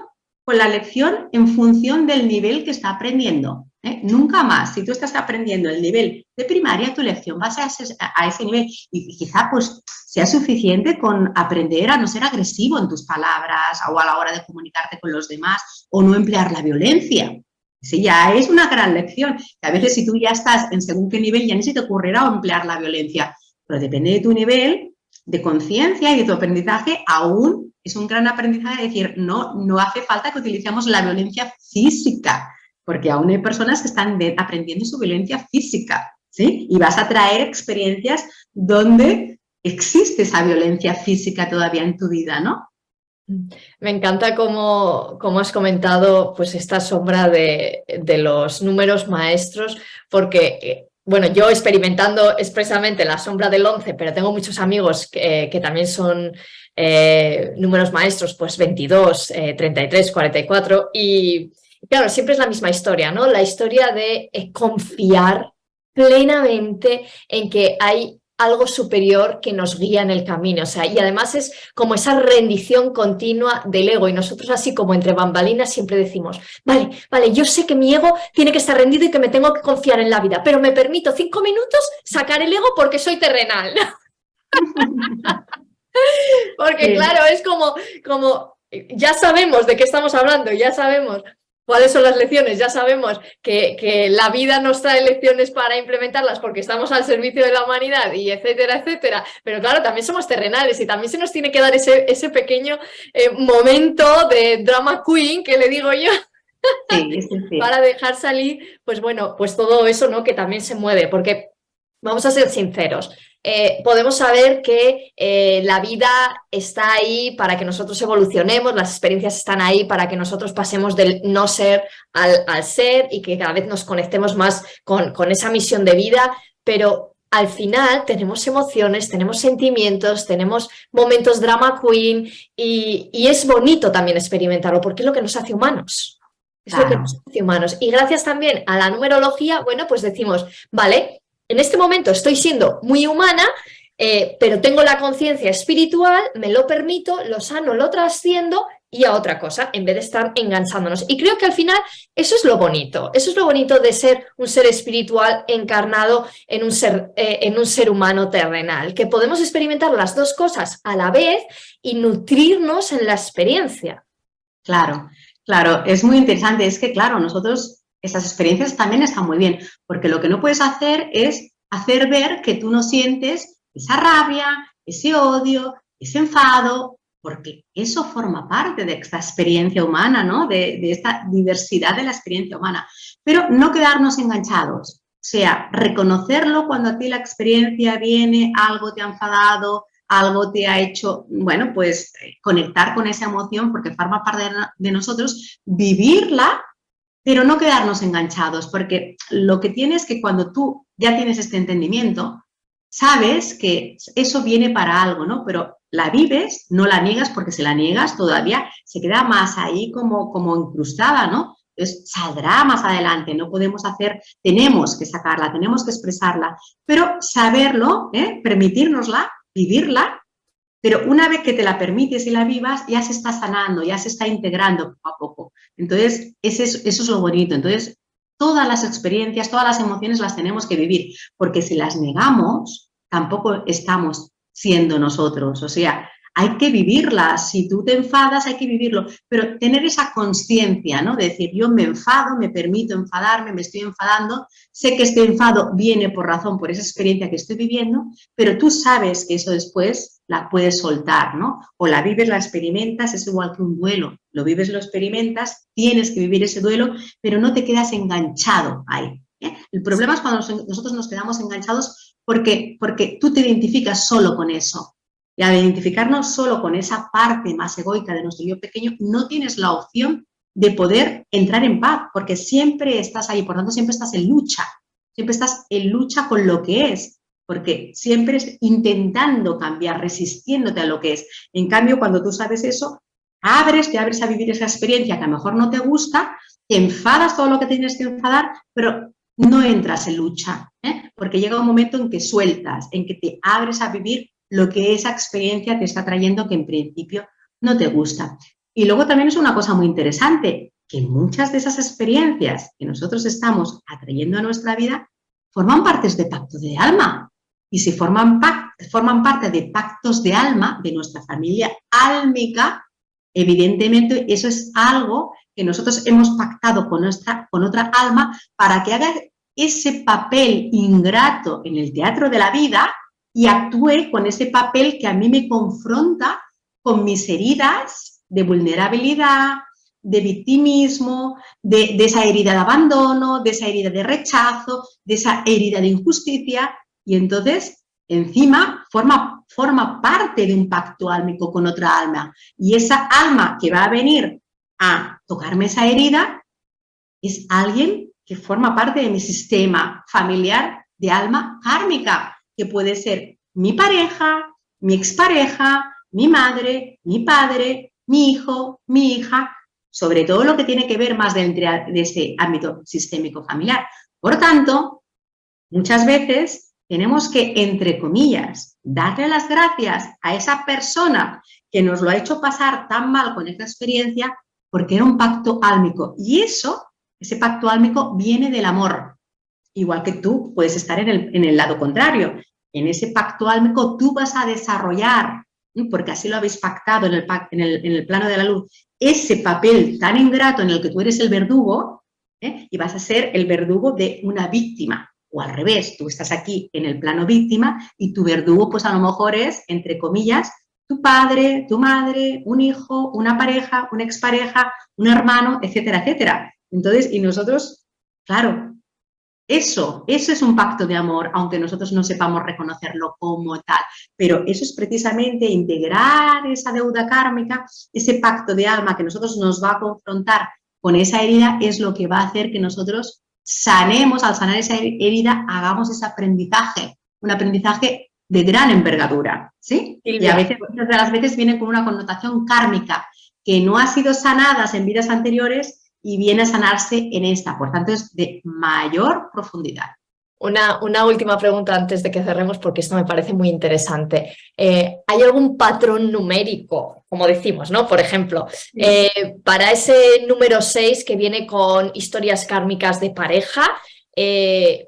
S2: con la lección en función del nivel que está aprendiendo. Nunca más, si tú estás aprendiendo el nivel de primaria, tu lección va a ese nivel y quizá pues sea suficiente con aprender a no ser agresivo en tus palabras o a la hora de comunicarte con los demás o no emplear la violencia. Ese ya es una gran lección, que a veces si tú ya estás en según qué nivel ya ni se te ocurrirá emplear la violencia, pero depende de tu nivel de conciencia y de tu aprendizaje, aún es un gran aprendizaje decir, no hace falta que utilicemos la violencia física, porque aún hay personas que están aprendiendo su violencia física, ¿sí? Y vas a traer experiencias donde existe esa violencia física todavía en tu vida, ¿no?
S1: Me encanta cómo has comentado pues esta sombra de los números maestros, porque bueno, yo experimentando expresamente la sombra del 11, pero tengo muchos amigos que también son números maestros, pues 22, 33, 44, y claro, siempre es la misma historia, ¿no? La historia de confiar plenamente en que hay algo superior que nos guía en el camino, o sea, y además es como esa rendición continua del ego y nosotros así como entre bambalinas siempre decimos, vale, yo sé que mi ego tiene que estar rendido y que me tengo que confiar en la vida, pero me permito 5 minutos sacar el ego porque soy terrenal. Porque claro, es como ya sabemos de qué estamos hablando, ya sabemos cuáles son las lecciones, ya sabemos que la vida nos trae lecciones para implementarlas porque estamos al servicio de la humanidad y etcétera, etcétera, pero claro, también somos terrenales y también se nos tiene que dar ese pequeño momento de drama queen, que le digo yo,
S2: sí.
S1: para dejar salir, pues bueno, pues todo eso, ¿no? Que también se mueve, porque vamos a ser sinceros, podemos saber que la vida está ahí para que nosotros evolucionemos, las experiencias están ahí para que nosotros pasemos del no ser al ser y que cada vez nos conectemos más con esa misión de vida, pero al final tenemos emociones, tenemos sentimientos, tenemos momentos drama queen y es bonito también experimentarlo porque es lo que nos hace humanos. Es lo que nos hace humanos. Y gracias también a la numerología, bueno, pues decimos, vale, en este momento estoy siendo muy humana, pero tengo la conciencia espiritual, me lo permito, lo sano, lo trasciendo y a otra cosa, en vez de estar enganchándonos. Y creo que al final eso es lo bonito de ser un ser espiritual encarnado en un ser humano terrenal, que podemos experimentar las dos cosas a la vez y nutrirnos en la experiencia.
S2: Claro, es muy interesante, es que claro, nosotros esas experiencias también están muy bien, porque lo que no puedes hacer es hacer ver que tú no sientes esa rabia, ese odio, ese enfado, porque eso forma parte de esta experiencia humana, ¿no? De esta diversidad de la experiencia humana, pero no quedarnos enganchados, o sea, reconocerlo cuando a ti la experiencia viene, algo te ha enfadado, algo te ha hecho, bueno, pues conectar con esa emoción porque forma parte de nosotros, vivirla, pero no quedarnos enganchados, porque lo que tienes es que cuando tú ya tienes este entendimiento, sabes que eso viene para algo, ¿no? Pero la vives, no la niegas, porque si la niegas todavía se queda más ahí como incrustada, ¿no? Entonces saldrá más adelante, no podemos hacer, tenemos que sacarla, tenemos que expresarla, pero saberlo, permitírnosla, vivirla, pero una vez que te la permites y la vivas, ya se está sanando, ya se está integrando poco a poco. Entonces, eso es lo bonito. Entonces, todas las experiencias, todas las emociones las tenemos que vivir, porque si las negamos, tampoco estamos siendo nosotros. O sea, hay que vivirlas. Si tú te enfadas, hay que vivirlo, pero tener esa conciencia, ¿no? De decir, yo me enfado, me permito enfadarme, me estoy enfadando, sé que este enfado viene por razón, por esa experiencia que estoy viviendo, pero tú sabes que eso después la puedes soltar, ¿no? O la vives, la experimentas, es igual que un duelo. Lo vives, lo experimentas, tienes que vivir ese duelo, pero no te quedas enganchado ahí. El problema es cuando nosotros nos quedamos enganchados porque tú te identificas solo con eso. Y al identificarnos solo con esa parte más egoica de nuestro yo pequeño, no tienes la opción de poder entrar en paz, porque siempre estás ahí, por tanto siempre estás en lucha con lo que es, porque siempre es intentando cambiar, resistiéndote a lo que es. En cambio, cuando tú sabes eso, te abres a vivir esa experiencia que a lo mejor no te gusta, te enfadas todo lo que tienes que enfadar, pero no entras en lucha, porque llega un momento en que sueltas, en que te abres a vivir lo que esa experiencia te está trayendo que en principio no te gusta. Y luego también es una cosa muy interesante, que muchas de esas experiencias que nosotros estamos atrayendo a nuestra vida forman partes de pacto de alma. Y si forman parte de pactos de alma de nuestra familia álmica, evidentemente eso es algo que nosotros hemos pactado con otra alma para que haga ese papel ingrato en el teatro de la vida y actúe con ese papel que a mí me confronta con mis heridas de vulnerabilidad, de victimismo, de esa herida de abandono, de esa herida de rechazo, de esa herida de injusticia, y entonces encima forma parte de un pacto álmico con otra alma, y esa alma que va a venir a tocarme esa herida es alguien que forma parte de mi sistema familiar de alma kármica, que puede ser mi pareja, mi expareja, mi madre, mi padre, mi hijo, mi hija, sobre todo lo que tiene que ver más de ese ámbito sistémico familiar. Por tanto, muchas veces tenemos que, entre comillas, darle las gracias a esa persona que nos lo ha hecho pasar tan mal con esta experiencia porque era un pacto álmico. Y ese pacto álmico viene del amor. Igual que tú puedes estar en el lado contrario. En ese pacto álmico tú vas a desarrollar, porque así lo habéis pactado en el plano de la luz, ese papel tan ingrato en el que tú eres el verdugo, y vas a ser el verdugo de una víctima. O al revés, tú estás aquí en el plano víctima y tu verdugo pues a lo mejor es, entre comillas, tu padre, tu madre, un hijo, una pareja, una expareja, un hermano, etcétera, etcétera. Entonces, y nosotros, claro, eso es un pacto de amor, aunque nosotros no sepamos reconocerlo como tal, pero eso es precisamente integrar esa deuda kármica, ese pacto de alma que nosotros nos va a confrontar con esa herida, es lo que va a hacer que nosotros sanemos, al sanar esa herida, hagamos ese aprendizaje, un aprendizaje de gran envergadura, ¿sí? Y a veces, muchas de las veces viene con una connotación kármica que no ha sido sanadas en vidas anteriores y viene a sanarse en esta, por tanto es de mayor profundidad.
S1: Una última pregunta antes de que cerremos, porque esto me parece muy interesante. ¿Hay algún patrón numérico, como decimos, ¿no? Por ejemplo, para ese número 6 que viene con historias kármicas de pareja, ¿hay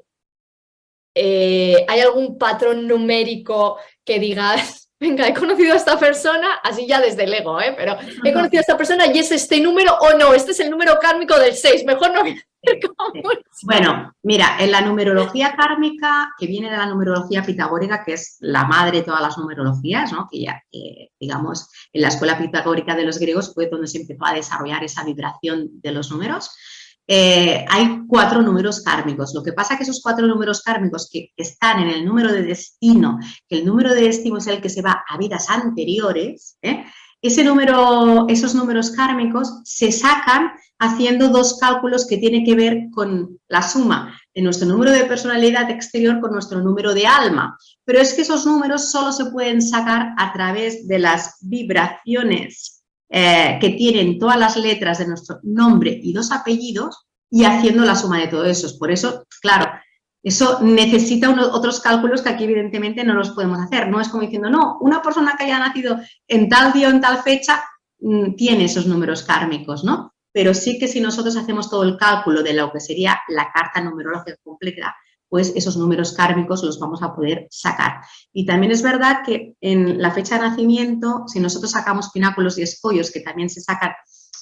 S1: algún patrón numérico que digas, venga, he conocido a esta persona, así ya desde el ego, pero he conocido a esta persona y es este número, o no, este es el número kármico del 6, mejor no voy a hacer como
S2: Bueno, mira, en la numerología kármica, que viene de la numerología pitagórica, que es la madre de todas las numerologías, ¿no? Digamos, en la escuela pitagórica de los griegos fue donde se empezó a desarrollar esa vibración de los números. Hay 4 números kármicos. Lo que pasa es que esos 4 números kármicos que están en el número de destino, que el número de destino es el que se va a vidas anteriores, esos números kármicos se sacan haciendo dos cálculos que tienen que ver con la suma de nuestro número de personalidad exterior con nuestro número de alma. Pero es que esos números solo se pueden sacar a través de las vibraciones que tienen todas las letras de nuestro nombre y 2 apellidos y haciendo la suma de todo eso. Por eso, claro, eso necesita otros cálculos que aquí evidentemente no los podemos hacer. No es como diciendo, no, una persona que haya nacido en tal día o en tal fecha tiene esos números kármicos, ¿no? Pero sí que si nosotros hacemos todo el cálculo de lo que sería la carta numerológica completa, pues esos números kármicos los vamos a poder sacar. Y también es verdad que en la fecha de nacimiento, si nosotros sacamos pináculos y escollos, que también se sacan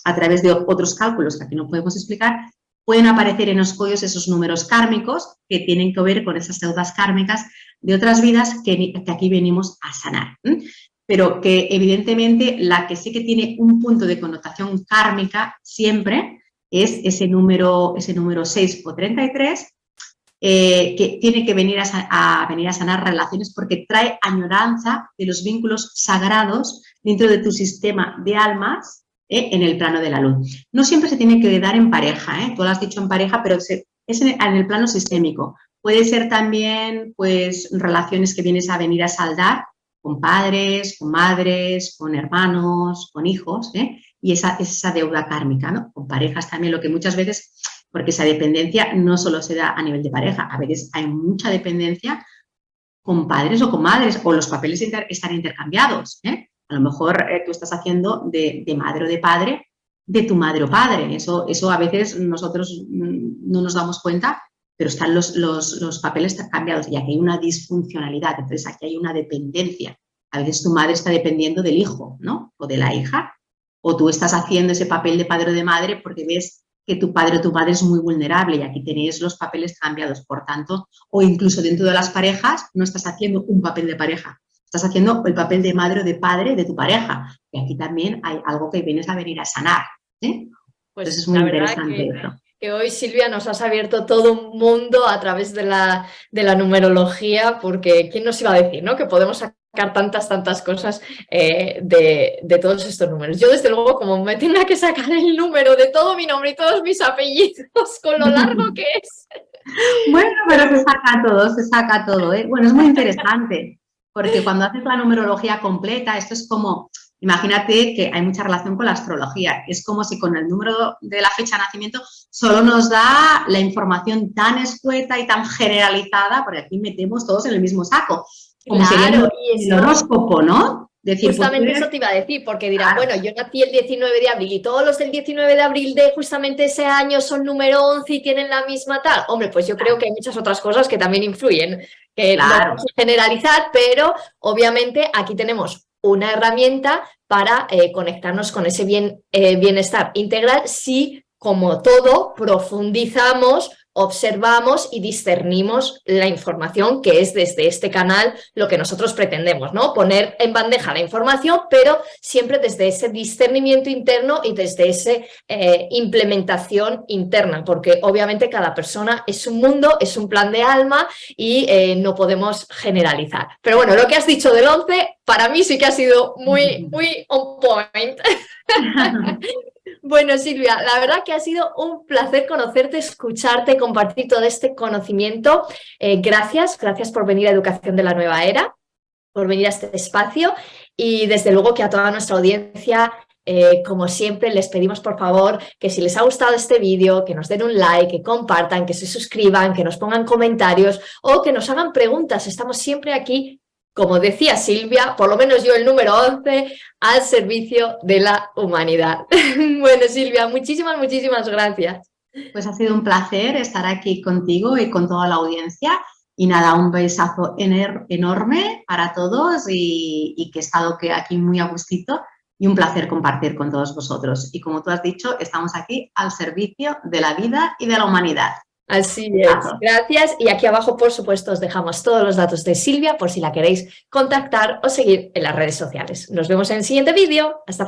S2: a través de otros cálculos que aquí no podemos explicar, pueden aparecer en escollos esos números kármicos que tienen que ver con esas deudas kármicas de otras vidas que aquí venimos a sanar. Pero que evidentemente la que sí que tiene un punto de connotación kármica siempre es ese número 6 o 33, que tiene que venir a sanar relaciones porque trae añoranza de los vínculos sagrados dentro de tu sistema de almas, en el plano de la luz. No siempre se tiene que dar en pareja, tú lo has dicho en pareja, pero es en el plano sistémico. Puede ser también pues, relaciones que vienes a venir a saldar con padres, con madres, con hermanos, con hijos, y esa deuda kármica, ¿no? Con parejas también, lo que muchas veces, porque esa dependencia no solo se da a nivel de pareja, a veces hay mucha dependencia con padres o con madres, o los papeles están intercambiados, A lo mejor tú estás haciendo de madre o de padre de tu madre o padre. Eso a veces nosotros no nos damos cuenta, pero están los papeles cambiados y aquí hay una disfuncionalidad. Entonces aquí hay una dependencia. A veces tu madre está dependiendo del hijo, ¿no? O de la hija. O tú estás haciendo ese papel de padre o de madre porque ves que tu padre o tu madre es muy vulnerable y aquí tenéis los papeles cambiados. Por tanto, o incluso dentro de las parejas no estás haciendo un papel de pareja. Estás haciendo el papel de madre o de padre de tu pareja. Y aquí también hay algo que vienes a venir a sanar.
S1: Pues
S2: entonces es muy interesante eso.
S1: Que hoy, Silvia, nos has abierto todo un mundo a través de la numerología, porque ¿quién nos iba a decir, ¿no? Que podemos sacar tantas cosas de todos estos números? Yo, desde luego, como me tenga que sacar el número de todo mi nombre y todos mis apellidos, con lo largo que es.
S2: Bueno, pero se saca todo, Bueno, es muy interesante, porque cuando haces la numerología completa, esto es como... Imagínate que hay mucha relación con la astrología. Es como si con el número de la fecha de nacimiento solo nos da la información tan escueta y tan generalizada, porque aquí metemos todos en el mismo saco. Como
S1: claro,
S2: sería el horóscopo, ¿no?
S1: Decir, justamente eso te iba a decir, porque dirán, claro, bueno, yo nací el 19 de abril y todos los del 19 de abril de justamente ese año son número 11 y tienen la misma tal. Hombre, pues yo creo que hay muchas otras cosas que también influyen, que no vamos a generalizar, pero obviamente aquí tenemos una herramienta para conectarnos con ese bienestar integral si, como todo, profundizamos, observamos y discernimos la información que es desde este canal lo que nosotros pretendemos, ¿no? Poner en bandeja la información, pero siempre desde ese discernimiento interno y desde esa implementación interna, porque obviamente cada persona es un mundo, es un plan de alma y no podemos generalizar. Pero bueno, lo que has dicho del 11, para mí sí que ha sido muy on point. Bueno, Silvia, la verdad que ha sido un placer conocerte, escucharte, compartir todo este conocimiento. Gracias por venir a Educación de la Nueva Era, por venir a este espacio y desde luego que a toda nuestra audiencia, como siempre, les pedimos por favor que si les ha gustado este vídeo, que nos den un like, que compartan, que se suscriban, que nos pongan comentarios o que nos hagan preguntas. Estamos siempre aquí, como decía Silvia, por lo menos yo el número 11, al servicio de la humanidad. Bueno, Silvia, muchísimas gracias.
S2: Pues ha sido un placer estar aquí contigo y con toda la audiencia. Y nada, un besazo enorme para todos y que he estado aquí muy a gustito y un placer compartir con todos vosotros. Y como tú has dicho, estamos aquí al servicio de la vida y de la humanidad.
S1: Así es, gracias. Y aquí abajo, por supuesto, os dejamos todos los datos de Silvia por si la queréis contactar o seguir en las redes sociales. Nos vemos en el siguiente vídeo. Hasta pronto.